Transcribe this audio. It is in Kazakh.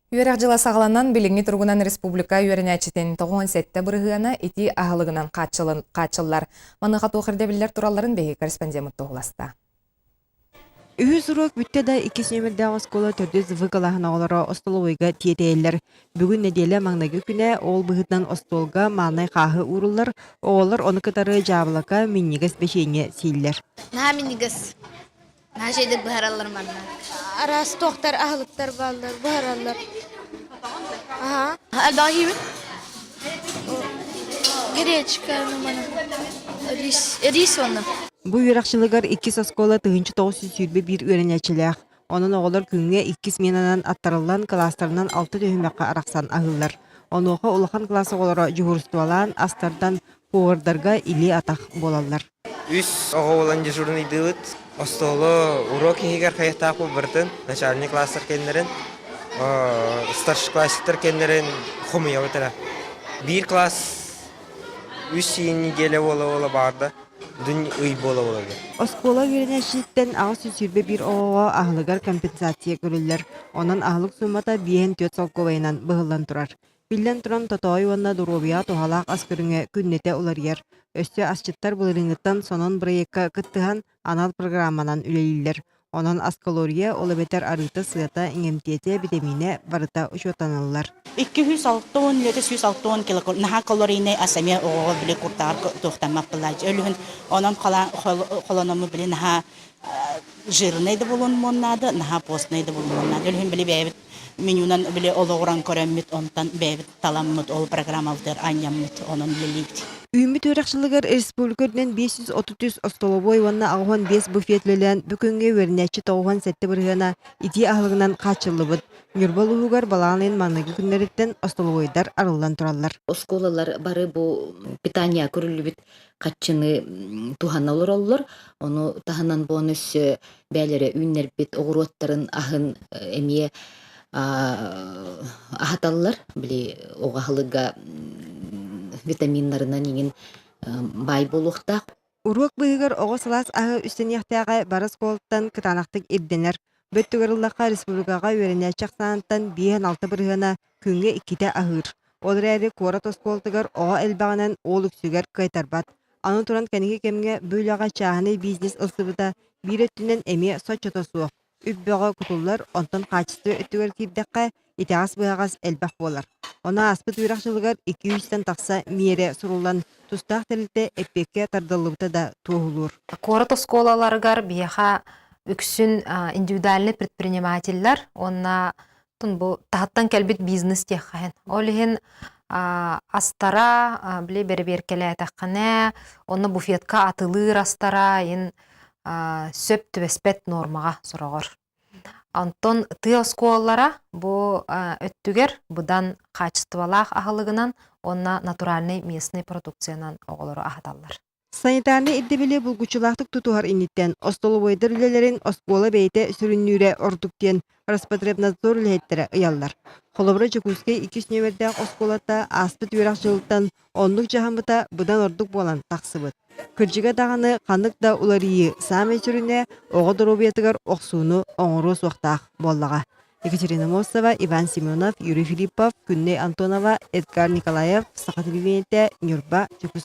Үйерек жыла сағаланан билинги тургунан республика үйеренячетен тоғын сетті бұрығына ити ағылығынан қачылар. Маны қату қырдебілер тураларын бейгі корреспондент тоғыласта. Үхіз урок бүтті да 2 нөмірдағы скола түрдіз выкалағын оғылары остолуыға тиетейлер. Бүгін неделі маңнағы күні ол бұғытнан остолға маңнай қағы урулар, оғылар оны кытары жабылақа миннигіз бешене сейлер. Наha minnigas. Naha şeyde buharallar manna. Aras tohtar ahlıklar ballar, buharallar. Aha. Daha iyi mi? Geriye çıkardım bana. Ris onu. Bu юрақшылығар 2 оскола тыгынчы 900 bir öğrençilik. Onun oğullar күнгө 2 менанан аттарылан класстарынан 6 төһүмәккә араксан агыллар. Онуга улахан классы олара жугурстуалан астардан повардарга или атак болалар. Үс оғылан дежурный дылыт. Остолы урок егер қаяқтақ бұл бірден, начальный класстар кендерін, старший классиктар кендерін қомия өтірі. Bir класс үс сейін неделе ола барды, дүн үй бола олады. Оскола öğrençilikten ağız süsürbe bir oğuğa ahlıgar kompensasiya görürler. Onun ahlık sumata bihen 4 salkovaynan bıhıllan turar. Bilden turan totoy vanna durubiya tohalaq askörüne künnete ular yer. Östü asçıttar bulırınıttan sonon breyekka kıttıhan anal programmanan üleliler. Onun askaloriya ola beter arıta sığata ingemtiyete vitamine barıta uçotanırlar. 260 kilokal naha kalorine asamiya o bile kurtar tohtama pılaj ölün onun kolonamı bile naha jırnaydı bulunmonnadı naha postnaydı bulunmonnadı ölün bile bebet menyunan bile oloğran köremmit ondan bebet talammıt ol programaldır anyamıt onun leliydi. Ümit öğrenciler Respublikadan 533 ostoloboy vanna ağvan 5 bufetlelen bükünge verinetçi toğan sette bırgana iti ağlığından kaçılıbıd. Nürbalıhugar balağının manlıgı günleritten ostoloboydar arılan turallar. Oskolalar bары bu питание көрүлүбүт каччыны туханна олор. Onu tahanan bonus бәлере үннер бит огуруаттарын ахын эмие ахаталлар били огахылыга витаминнарынан ingen бай болуқта. Урок быгар оғысылас ағы үстен яқтаға барыс колттан кытанақтық ирденер. Бөттігіріліға республикаға өріне чақсанаттан 5-6 бірғана күнге 2-те ағыр. Олар әрі қора тосколтығар оға әлбағынан ол үксігер қайтарбат. Аны туран кәнеге кемге бөліға чағыны бизнес ұлсыбыда бір өттінен әме сочото суық. Үббеға күтулар онтан қачысты өттігер кирдаққа итағас бұғағас әлбақ болар. Она аспыт үйрақшылығар 200-тен тақса мере сұрулан тұстақ тәрілті әппекке тардылыбыта да туғылыр. Корот осколаларыгар бияха үксүн индивидуальный предпринимательлер, онна бу тахаттан келбит бизнес техахен. Олихин астара биле берберкеле таққане, онна буфетка атылыр астара, сөп түбеспет нормаға сұрағыр. Антон тыа осколалара бу өттүгер будан качестволах ахылыгынан онна натуральный местный продукциянан оголору ахаталлар. Санитарны иддебеле булгучулақтық тұтуғар инниттен остолубойдыр үлелерін оскола бейте сүріннүре ордуктен Роспотребнадзор үлеттері ұяллар. Холобра Жекускай 2 нөмірдәк осколата аспыт үйрақ жылыттан ондық жағамыта бұдан ордук болан тақсыбыт. Кыржыға дағаны қандық да уларыйы саме сүріне оғы дұробиятығар оқсуыны оңыру соқтақ боллаға. Екатерина Мосова, Иван Семенов, Юрий Филиппов, Күнне Антонова, Эдгар Николаев, Сақатылбенетті, Нюрба, Жекускай.